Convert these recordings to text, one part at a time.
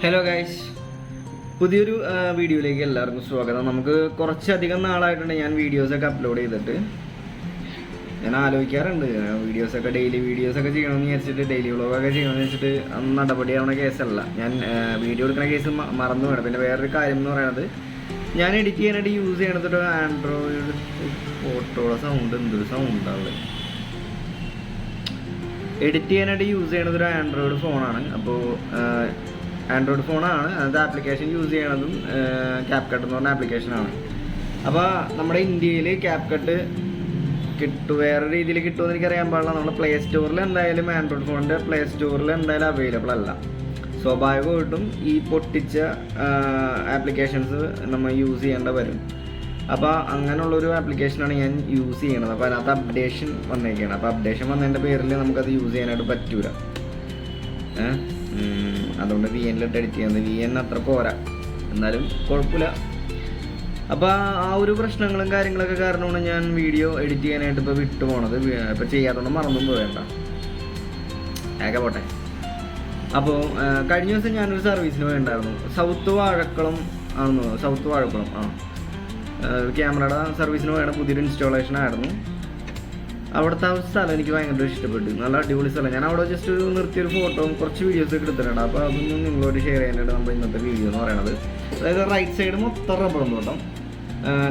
Hello guys, പുതിയൊരു വീഡിയോയിലേക്ക് എല്ലാവർക്കും സ്വാഗതം. നമുക്ക് കുറച്ചധികം നാളായിട്ടുണ്ട് ഞാൻ വീഡിയോസൊക്കെ അപ്ലോഡ് ചെയ്തിട്ട്. ഞാൻ ആലോചിക്കാറുണ്ട് വീഡിയോസൊക്കെ ഡെയിലി വീഡിയോസൊക്കെ ചെയ്യണമെന്ന് വിചാരിച്ചിട്ട്, ഡെയിലി വ്ളോഗൊക്കെ ചെയ്യണമെന്ന് വെച്ചിട്ട് അന്ന് നടപടിയാവുന്ന കേസല്ല. ഞാൻ വീഡിയോ എടുക്കുന്ന കേസ് മറന്നു വേണം. പിന്നെ വേറൊരു കാര്യം എന്ന് പറയുന്നത്, ഞാൻ എഡിറ്റ് ചെയ്യാനായിട്ട് യൂസ് ചെയ്യണതൊരു ആൻഡ്രോയിഡ് ഫോട്ടോയുടെ സൗണ്ട്, എന്തൊരു സൗണ്ടാണ്. എഡിറ്റ് ചെയ്യാനായിട്ട് യൂസ് ചെയ്യണതൊരു ആൻഡ്രോയിഡ് ഫോണാണ്. അപ്പോൾ ആൻഡ്രോയിഡ് ഫോണാണ്, അത് ആപ്ലിക്കേഷൻ യൂസ് ചെയ്യണതും ക്യാപ്കട്ട് എന്ന് പറഞ്ഞ ആപ്ലിക്കേഷനാണ്. അപ്പോൾ നമ്മുടെ ഇന്ത്യയിൽ ക്യാപ്കട്ട് വേറെ രീതിയിൽ കിട്ടുമെന്ന് എനിക്കറിയാൻ പാടില്ല. നമ്മുടെ പ്ലേ സ്റ്റോറിൽ എന്തായാലും ആൻഡ്രോയിഡ് ഫോണിൻ്റെ പ്ലേ സ്റ്റോറിൽ എന്തായാലും അവൈലബിൾ അല്ല. സ്വാഭാവികമായിട്ടും ഈ പൊട്ടിച്ച ആപ്ലിക്കേഷൻസ് നമ്മൾ യൂസ് ചെയ്യേണ്ട വരും. അപ്പോൾ അങ്ങനെയുള്ളൊരു ആപ്ലിക്കേഷനാണ് ഞാൻ യൂസ് ചെയ്യണത്. അപ്പോൾ അതിനകത്ത് അപ്ഡേഷൻ വന്നേക്കാണ്. അപ്പോൾ അപ്ഡേഷൻ വന്നതിൻ്റെ പേരിൽ നമുക്കത് യൂസ് ചെയ്യാനായിട്ട് പറ്റൂല. അതുകൊണ്ട് VN-ലിട്ട് എഡിറ്റ് ചെയ്യുന്നത്. VN അത്ര പോരാ, എന്നാലും കുഴപ്പമില്ല. അപ്പോൾ ആ ഒരു പ്രശ്നങ്ങളും കാര്യങ്ങളൊക്കെ കാരണമാണ് ഞാൻ വീഡിയോ എഡിറ്റ് ചെയ്യാനായിട്ട് ഇപ്പോൾ വിട്ടു പോണത്. ഇപ്പോൾ ചെയ്യാത്തതുകൊണ്ട് മറന്നും പോവേണ്ട, ഏക പോട്ടെ. അപ്പോൾ കഴിഞ്ഞ ദിവസം ഞാനൊരു സർവീസിന് പോയിട്ടുണ്ടായിരുന്നു. സൗത്ത് വാഴക്കുളം ക്യാമറയുടെ സർവീസിന് പോയ പുതിയൊരു ഇൻസ്റ്റാളേഷൻ ആയിരുന്നു. അവിടുത്തെ ആ സ്ഥലം എനിക്ക് ഭയങ്കര ഇഷ്ടപ്പെട്ടു. നല്ല അടിപൊളി സ്ഥലം. ഞാൻ അവിടെ ജസ്റ്റ് നിർത്തിയൊരു ഫോട്ടോയും കുറച്ച് വീഡിയോസൊക്കെ എടുത്തിട്ടുണ്ട്. അപ്പോൾ അതൊന്നും നിങ്ങളോട് ഷെയർ ചെയ്യാനായിട്ട് നമ്മൾ ഇന്നത്തെ വീഡിയോ എന്ന് പറയുന്നത്. അതായത് റൈറ്റ് സൈഡ് മൊത്തം റബ്ബറും തോട്ടം,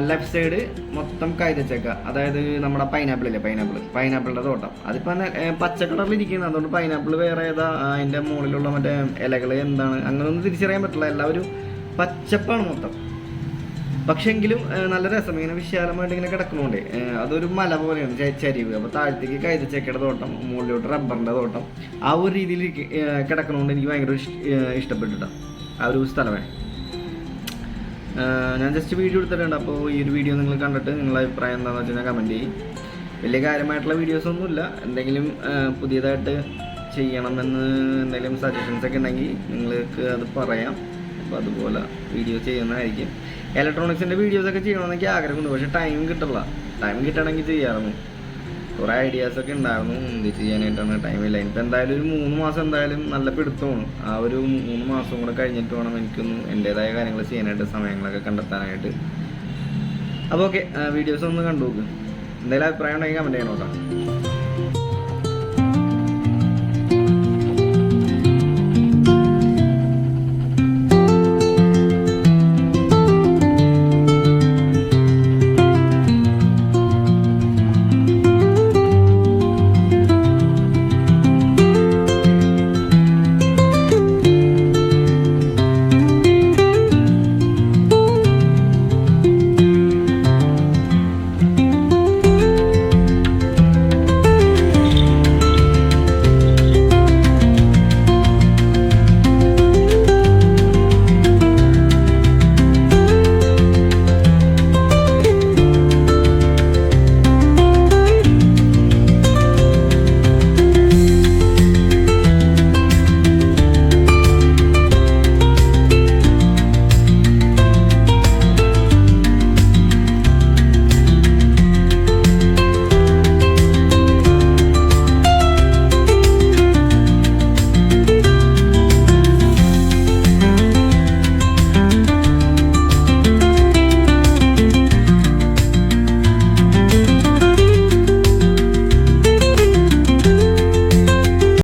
ലെഫ്റ്റ് സൈഡ് മൊത്തം കൈതച്ചക്ക, അതായത് നമ്മുടെ പൈനാപ്പിളിൻ്റെ തോട്ടം. അതിപ്പോൾ പച്ച കളറിലിരിക്കുന്നത്, അതുകൊണ്ട് പൈനാപ്പിൾ വേറെ ഏതാ, അതിൻ്റെ മുകളിലുള്ള മറ്റേ ഇലകൾ എന്താണ് അങ്ങനെയൊന്നും തിരിച്ചറിയാൻ പറ്റില്ല. എല്ലാവരും പച്ചപ്പാണ് മൊത്തം. പക്ഷെ എങ്കിലും നല്ല രസം. ഇങ്ങനെ വിശാലമായിട്ട് ഇങ്ങനെ കിടക്കണോണ്ട് അതൊരു മല പോലെയാണ്, ചരിവ്. അപ്പോൾ താഴത്തേക്ക് കൈതച്ചക്കയുടെ തോട്ടം, മുകളിലോട്ട് റബ്ബറിൻ്റെ തോട്ടം. ആ ഒരു രീതിയിൽ കിടക്കണോണ്ട് എനിക്ക് ഭയങ്കര ഇഷ്ടപ്പെട്ടിട്ടാണ് ആ ഒരു സ്ഥലമേ. ഞാൻ ജസ്റ്റ് വീഡിയോ എടുത്തിട്ടുണ്ട്. അപ്പോൾ ഈ ഒരു വീഡിയോ നിങ്ങൾ കണ്ടിട്ട് നിങ്ങളുടെ അഭിപ്രായം എന്താണെന്ന് വെച്ച് കഴിഞ്ഞാൽ കമൻറ്റ് ചെയ്യും. വലിയ കാര്യമായിട്ടുള്ള വീഡിയോസൊന്നുമില്ല. എന്തെങ്കിലും പുതിയതായിട്ട് ചെയ്യണമെന്ന് എന്തെങ്കിലും സജഷൻസൊക്കെ ഉണ്ടെങ്കിൽ നിങ്ങൾക്ക് അത് പറയാം. അപ്പോൾ അതുപോലെ വീഡിയോ ചെയ്യുന്നതായിരിക്കും. ഇലക്ട്രോണിക്സിൻ്റെ വീഡിയോസൊക്കെ ചെയ്യണമെന്നൊക്കെ ആഗ്രഹമുണ്ട്, പക്ഷേ ടൈം കിട്ടില്ല. ടൈം കിട്ടണമെങ്കിൽ ചെയ്യാറുന്നു. കുറേ ഐഡിയാസൊക്കെ ഉണ്ടായിരുന്നു, എന്ത് ചെയ്യാനായിട്ടാണ് ടൈമില്ല. ഇനിയിപ്പോൾ എന്തായാലും ഒരു 3 മാസം എന്തായാലും നല്ല പിടുത്തമാണ്. ആ ഒരു 3 മാസം കൂടെ കഴിഞ്ഞിട്ട് വേണം എനിക്കൊന്ന് എൻ്റേതായ കാര്യങ്ങൾ ചെയ്യാനായിട്ട്, സമയങ്ങളൊക്കെ കണ്ടെത്താനായിട്ട്. അപ്പോൾ ഓക്കെ, വീഡിയോസ് ഒന്ന് കണ്ടു നോക്ക്. എന്തെങ്കിലും അഭിപ്രായം ഉണ്ടെങ്കിൽ കമൻറ്റ് ചെയ്യണം കേട്ടോ.